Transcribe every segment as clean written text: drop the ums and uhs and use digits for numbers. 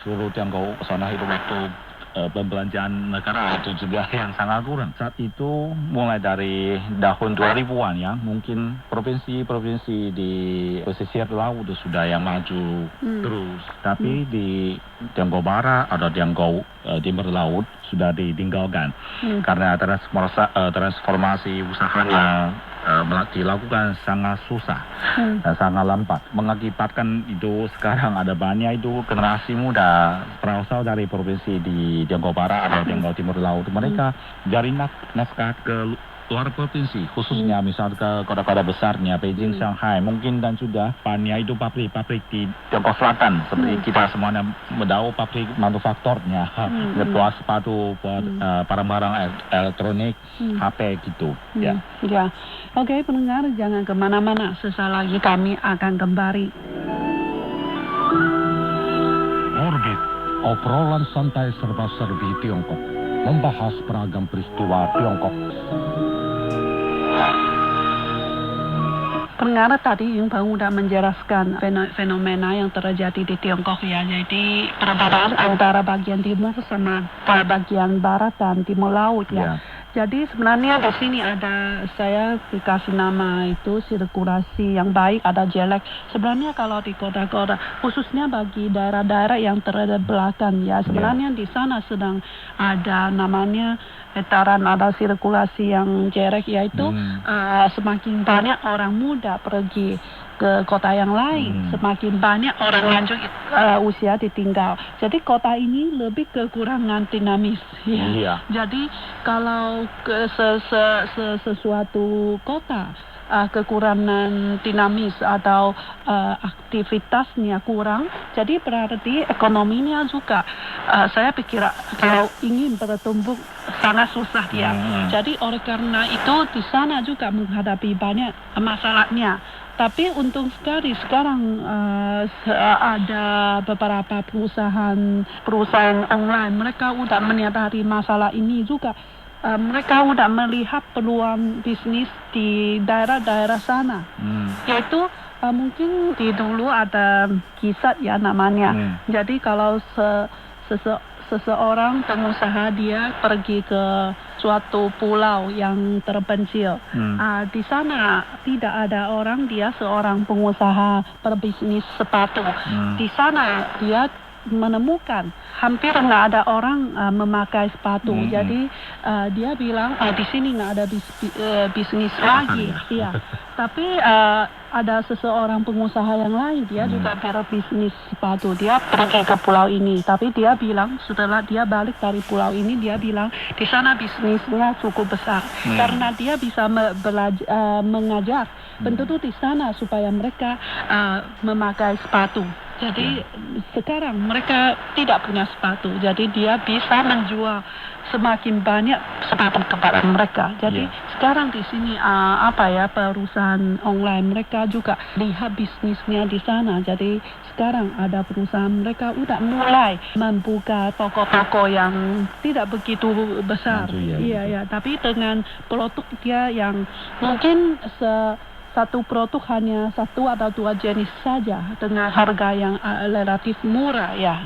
seluruh Tiongkok sana itu waktu pembelanjaan negara itu juga yang sangat kurang. Saat itu mulai dari tahun 2000-an ya, mungkin provinsi-provinsi di pesisir laut itu sudah yang maju terus. Tapi di Tiongkok Barat atau Tiongkok Timur Laut sudah ditinggalkan karena transformasi usahanya dilakukan sangat susah dan sangat lambat, mengakibatkan itu sekarang ada banyak itu generasi muda berasal dari provinsi di Tiongkok Barat atau Tiongkok Timur Laut. Mereka dari naskah ke luar provinsi, khususnya misal ke kota-kota besarnya Beijing, Shanghai, mungkin dan sudah banyak itu pabrik-pabrik di Tiongkok Selatan seperti kita semuanya mendapat pabrik manufakturnya, buat sepatu, buat barang-barang elektronik, HP gitu. Ya. Oke, pendengar jangan kemana-mana, sesaat lagi kami akan kembali. Orbit, obrolan santai serba-serbi Tiongkok, membahas beragam peristiwa Tiongkok. Pendengar tadi Yung Bang sudah menjelaskan fenomena yang terjadi di Tiongkok ya, jadi perbedaan antara bagian timur sama bagian barat dan timur laut ya. Jadi sebenarnya di sini ada, saya dikasih nama itu sirkulasi yang baik, ada jelek. Sebenarnya kalau di kota-kota, khususnya bagi daerah-daerah yang terbelakang ya, sebenarnya di sana sedang ada namanya veteran, ada sirkulasi yang jelek, yaitu semakin banyak orang muda pergi ke kota yang lain, semakin banyak orang lanjut usia ditinggal. Jadi kota ini lebih kekurangan dinamis ya. Jadi kalau sesuatu kota kekurangan dinamis atau aktivitasnya kurang, jadi berarti ekonominya juga saya pikir kalau ingin bertumbuh sangat susah ya. Jadi oleh karena itu di sana juga menghadapi banyak masalahnya. Tapi untung sekali sekarang ada beberapa perusahaan online, mereka sudah menyadari masalah ini juga. Mereka sudah melihat peluang bisnis di daerah-daerah sana, yaitu mungkin di dulu ada kisah ya namanya. Jadi kalau seseorang pengusaha dia pergi ke suatu pulau yang terpencil, di sana tidak ada orang, dia seorang pengusaha berbisnis sepatu. Di sana dia menemukan hampir nggak ada orang memakai sepatu. Jadi dia bilang di sini nggak ada bisnis lagi. Iya. Tapi ada seseorang pengusaha yang lain, dia juga berbisnis sepatu. Dia pergi ke pulau ini, tapi dia bilang setelah dia balik dari pulau ini, dia bilang di sana bisnisnya cukup besar karena dia bisa mengajar penduduk di sana supaya mereka memakai sepatu. Jadi sekarang mereka tidak punya sepatu, jadi dia bisa menjual semakin banyak sepatu kepada mereka. Jadi sekarang di sini perusahaan online mereka juga lihat bisnisnya di sana. Jadi sekarang ada perusahaan mereka udah mulai membuka toko-toko yang tidak begitu besar. Iya, tapi dengan produk dia yang mungkin satu produk hanya satu atau dua jenis saja dengan harga yang relatif murah ya.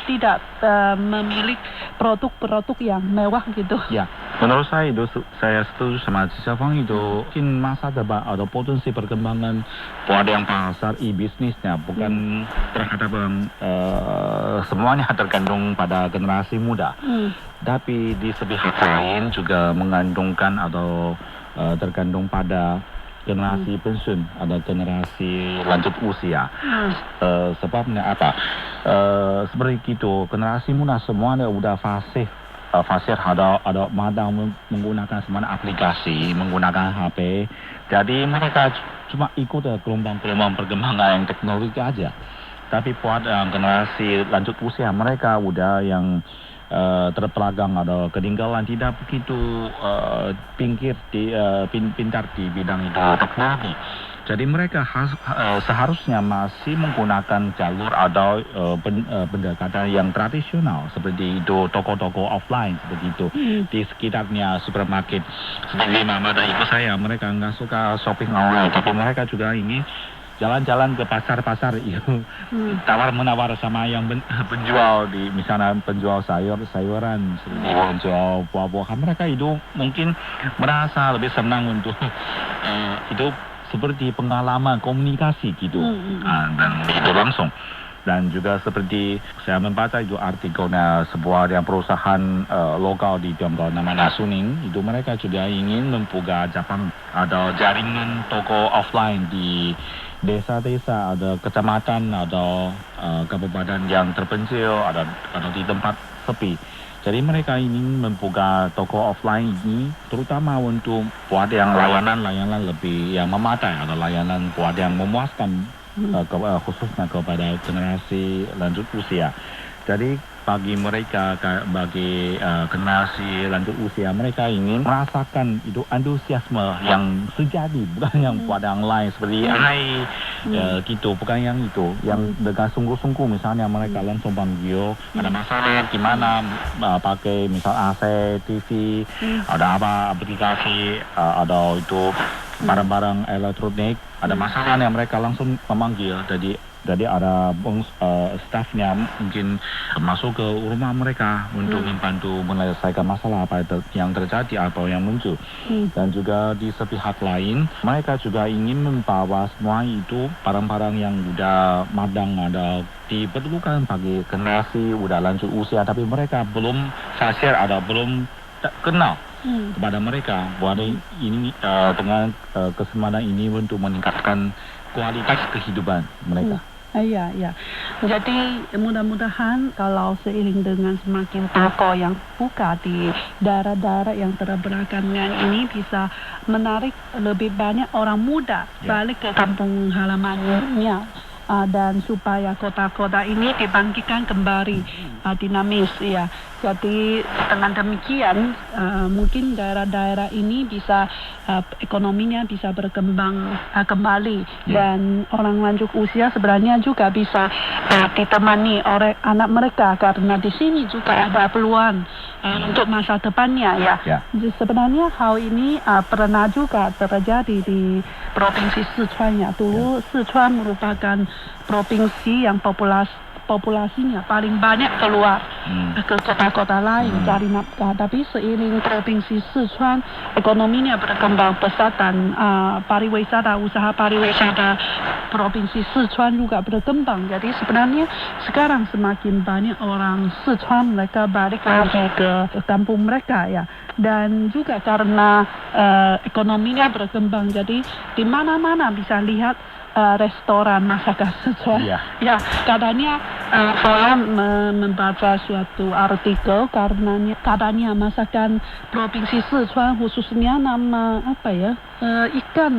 Tidak memiliki produk-produk yang mewah gitu. Ya, menurut saya itu saya setuju sama Xiaofang itu mungkin masa depan atau potensi perkembangan buat yang pasar e-bisnisnya bukan terhadap semuanya tergantung pada generasi muda. Tapi di sepihak lain juga mengandungkan atau tergantung pada generasi pensiun atau generasi lanjut usia. Sebabnya apa? Seperti itu, generasi muda semuanya udah fasih ada madang menggunakan semua aplikasi, menggunakan HP. Jadi mereka cuma ikut gelombang-gelombang perkembangan yang teknologi aja. Tapi buat generasi lanjut usia, mereka udah yang terpelagang atau ketinggalan, tidak begitu pintar di bidang itu teknologi. Jadi mereka seharusnya masih menggunakan jalur atau pendekatan yang tradisional seperti itu, toko-toko offline seperti itu di sekitarnya supermarket. Seperti mama dan ibu saya, mereka nggak suka shopping online, tapi mereka juga ingin jalan-jalan ke pasar-pasar itu tawar-menawar sama yang penjual di misalnya penjual sayuran, penjual buah-buahan, mereka itu mungkin merasa lebih senang untuk itu seperti pengalaman komunikasi gitu dan itu langsung. Dan juga seperti saya membaca itu artikelnya sebuah yang perusahaan lokal di Tiongkok namanya Suning, itu mereka juga ingin membuka cabang atau jaringan toko offline di desa-desa, ada kecamatan atau kabupaten yang terpencil atau di tempat sepi. Jadi mereka ingin membuka toko offline ini terutama untuk buat yang layanan lebih yang memadai atau layanan buat yang memuaskan khususnya kepada generasi lanjut usia. Jadi bagi mereka, bagi generasi lanjut usia, mereka ingin merasakan itu antusiasme yang sejati, bukan yang buat yang lain seperti gitu, bukan yang itu, yang dengan sungguh-sungguh. Misalnya mereka langsung panggil, ada masalah gimana pakai misal AC, TV, ada apa aplikasi, ada itu barang-barang elektronik, ada masalah yang mereka langsung memanggil. Jadi ada stafnya mungkin masuk ke rumah mereka untuk membantu menyelesaikan masalah apa yang terjadi atau yang muncul. Dan juga di sepihak lain, mereka juga ingin membawa semua itu barang-barang yang udah madang ada diperlukan bagi generasi udah lanjut usia, tapi mereka belum share atau belum kenal kepada mereka. Buat ini dengan kesempatan ini untuk meningkatkan kualitas kehidupan mereka. Iya. Jadi mudah-mudahan kalau seiring dengan semakin toko yang buka di daerah-daerah yang terbelakangan ini bisa menarik lebih banyak orang muda balik ke kampung halamannya. Dan supaya kota-kota ini dibangkitkan kembali dinamis ya. Jadi dengan demikian mungkin daerah-daerah ini bisa ekonominya bisa berkembang kembali dan orang lanjut usia sebenarnya juga bisa ditemani oleh anak mereka karena di sini juga ada peluang untuk masa depannya ya. Sebenarnya hal ini pernah juga terjadi di provinsi Sichuan ya. Dulu Sichuan merupakan provinsi yang populasinya paling banyak keluar ke kota-kota lain cari nafkah. Tapi seiring provinsi Sichuan ekonominya berkembang pesat dan usaha pariwisata provinsi Sichuan juga berkembang. Jadi sebenarnya sekarang semakin banyak orang Sichuan mereka balik lagi ke kampung mereka ya. Dan juga karena ekonominya berkembang, jadi di mana-mana bisa lihat restoran masakan Sichuan. Ya, katanya saya membaca suatu artikel katanya masakan provinsi Sichuan khususnya nama ikan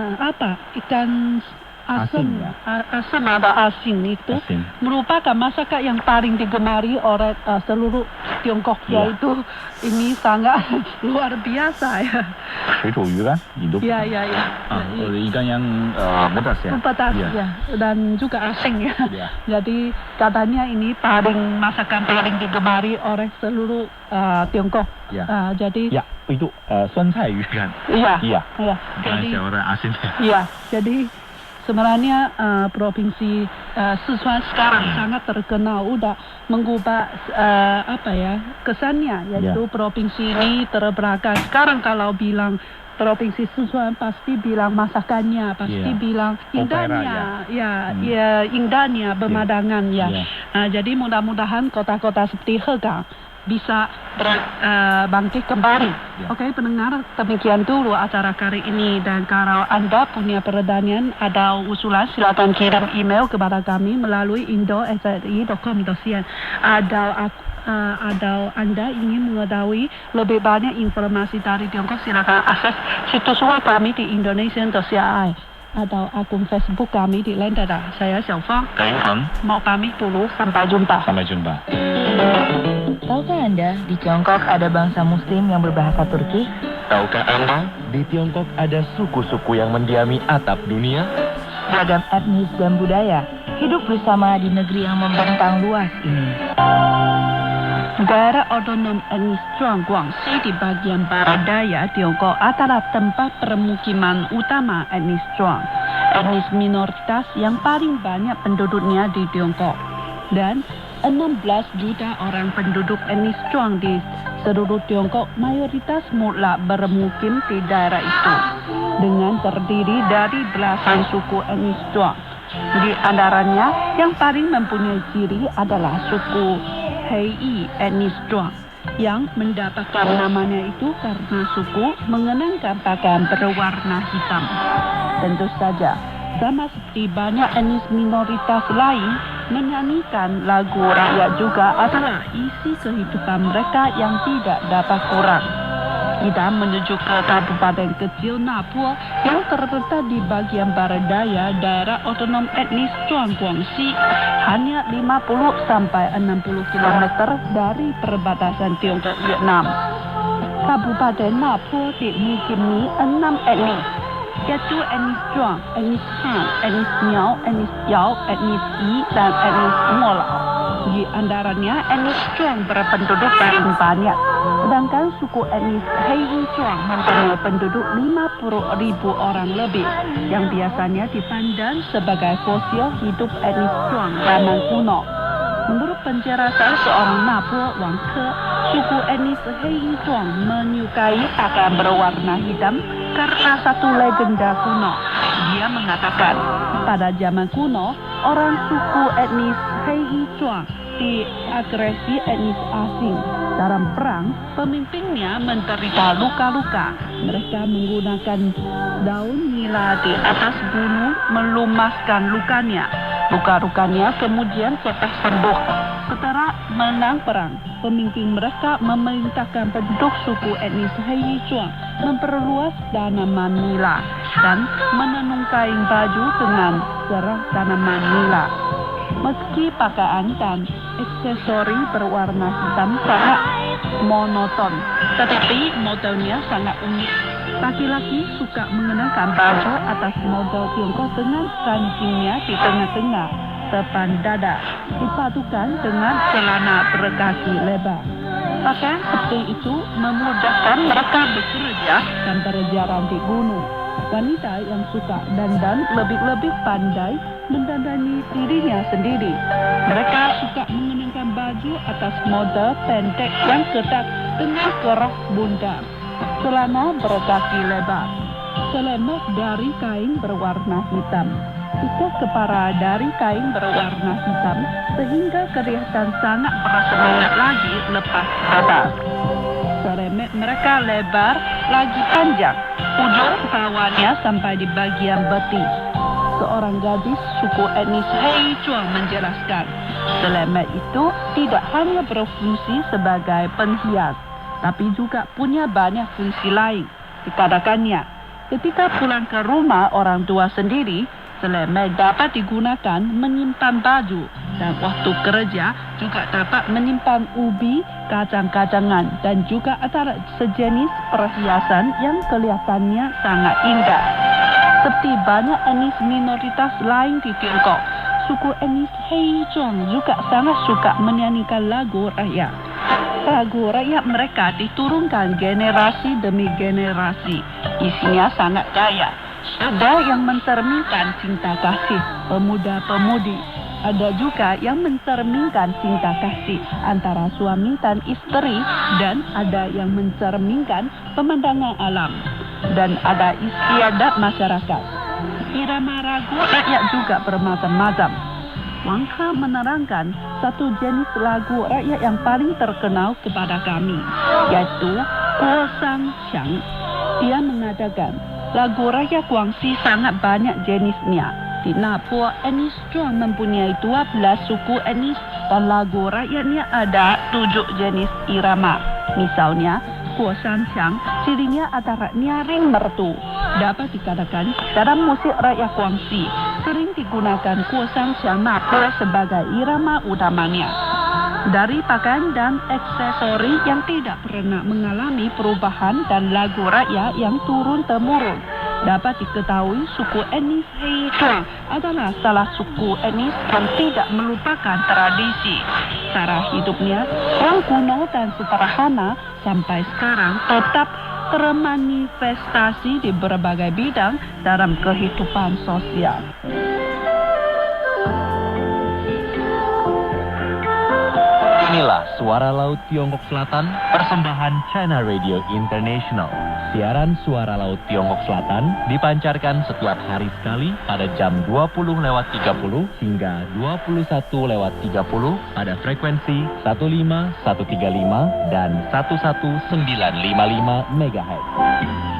asam atau asin itu merupakan masakan yang paling digemari oleh seluruh Tiongkok, yaitu ini sangat luar biasa ya. 水煮鱼kan hidup. Ya. Ikan yang pedas ya. Pedas ya. Dan juga asin ya. Jadi katanya ini masakan paling digemari oleh seluruh Tiongkok. Jadi itu 酸菜鱼kan. Iya. Jadi orang asin. Iya. Jadi sebenarnya provinsi Sichuan sekarang sangat terkenal, udah mengubah kesannya, yaitu provinsi ini terbelakang. Sekarang kalau bilang provinsi Sichuan pasti bilang masakannya, pasti bilang indahnya, indahnya pemandangan ya. Jadi mudah-mudahan kota-kota seperti Hegang bisa bangkit kembali. Oke, pendengar, demikian dulu acara kali ini. Dan kalau Anda punya pertanyaan atau usulan, silakan kirim email kepada kami melalui indo@sri.com.cn. Atau Anda ingin mengetahui lebih banyak informasi dari Tiongkok, silakan akses situs web kami di indonesian.cri atau akun Facebook kami di Lendada. Saya Xiaofang. Mau pamit dulu, sampai jumpa. Tahukah Anda, di Tiongkok ada bangsa Muslim yang berbahasa Turki? Tahukah Anda, di Tiongkok ada suku-suku yang mendiami atap dunia? Beragam etnis dan budaya hidup bersama di negeri yang membentang luas ini. Daerah otonom etnis Zhuang Guangxi di bagian barat daya Tiongkok adalah tempat permukiman utama etnis Zhuang. etnis minoritas yang paling banyak penduduknya di Tiongkok. Dan 16 juta orang penduduk etnis Zhuang di seluruh Tiongkok mayoritas mutlak bermukim di daerah itu, dengan terdiri dari belasan suku etnis Zhuang. Di antaranya yang paling mempunyai ciri adalah suku Hei etnis Zhuang, yang mendapatkan namanya itu karena suku mengenakan pakaian berwarna hitam. Tentu saja, sama seperti banyak etnis minoritas lain, menyanyikan lagu rakyat juga adalah isi kehidupan mereka yang tidak dapat kurang. Kita menuju ke kabupaten kecil Napo yang terletak di bagian barat daya daerah otonom etnis Zhuang Guangxi, hanya 50 sampai 60 km dari perbatasan Tiongkok Vietnam. Kabupaten Napo dimiliki 6 etnis, yaitu etnis Zhuang, etnis Han, etnis Miao, etnis Yao, etnis Yi, dan etnis Mola. Di antaranya etnis Zhuang berpenduduk paling banyak, sedangkan suku etnis Hei Zhuang mempunyai penduduk 50.000 orang lebih, yang biasanya dipandang sebagai fosil hidup etnis Zhuang zaman kuno. Menurut penjelasan seorang Napo Wang Ke, suku etnis Hei Zhuang menyukai pakaian berwarna hitam karena satu legenda kuno. Dia mengatakan, pada zaman kuno, orang suku etnis Hei Zhuang diagresi etnis asing. Dalam perang, pemimpinnya menderita luka-luka. Mereka menggunakan daun nila di atas gunung melumaskan lukanya. Luka-lukanya kemudian cepat sembuh. Setelah menang perang, pemimpin mereka memerintahkan penduduk suku etnis Hei Zhuang memperluas tanaman nila dan menenun kain baju dengan serah tanaman nila. Meski pakaian dan aksesori berwarna hitam sangat monoton, tetapi modelnya sangat unik. Laki-laki suka mengenakan baju atas model Tiongkok dengan kancingnya di tengah-tengah depan dada, dipadukan dengan celana berkaki lebar. Pakaian seperti itu memudahkan mereka bekerja dan berjalan di gunung. Wanita yang suka dandan lebih-lebih pandai mendandani dirinya sendiri. Mereka suka mengenakan baju atas model pendek yang ketat dengan keras bundar, celana berkaki lebar, selemek dari kain berwarna hitam, ikat kepala dari kain berwarna hitam sehingga kelihatan sangat bersemangat lagi lepas batas. Selemek mereka lebar lagi panjang, ujung bawahnya sampai di bagian betis. Seorang gadis suku etnis Hei Zhuang menjelaskan, selemek itu tidak hanya berfungsi sebagai penhias, tapi juga punya banyak fungsi lain. Dikatakannya, ketika pulang ke rumah orang tua sendiri, selemek dapat digunakan menyimpan baju, dan waktu kerja juga dapat menyimpan ubi, kacang-kacangan, dan juga ada sejenis perhiasan yang kelihatannya sangat indah. Seperti banyak etnis minoritas lain di Tiongkok, suku etnis Hei Zhuang juga sangat suka menyanyikan lagu rakyat. Lagu rakyat mereka diturunkan generasi demi generasi. Isinya sangat kaya. Ada yang mencerminkan cinta kasih pemuda-pemudi. Ada juga yang mencerminkan cinta kasih antara suami dan istri, dan ada yang mencerminkan pemandangan alam, dan ada istiadat masyarakat. Irama lagu rakyat juga bermacam-macam. Wang Ke menerangkan satu jenis lagu rakyat yang paling terkenal kepada kami, yaitu Guo Sang Xiang. Dia mengatakan, lagu rakyat Guangxi sangat banyak jenisnya. Di Napo, etnis Zhuang mempunyai 12 suku etnis dan lagu rakyatnya ada 7 jenis irama. Misalnya, Guo Sang Xiang, cirinya antara nyaring mertu. Dapat dikatakan dalam musik rakyat Guangxi sering digunakan Guo Sang Xiang Napo sebagai irama utamanya. Dari pakaian dan aksesori yang tidak pernah mengalami perubahan dan lagu rakyat yang turun-temurun, dapat diketahui suku etnis Hei Zhuang adalah salah suku etnis yang tidak melupakan tradisi. Cara hidupnya yang kuno dan sederhana sampai sekarang tetap termanifestasi di berbagai bidang dalam kehidupan sosial. Inilah Suara Laut Tiongkok Selatan, persembahan China Radio International. Siaran Suara Laut Tiongkok Selatan dipancarkan setiap hari sekali pada jam 20.30 hingga 21.30 pada frekuensi 15135 dan 11955 MHz.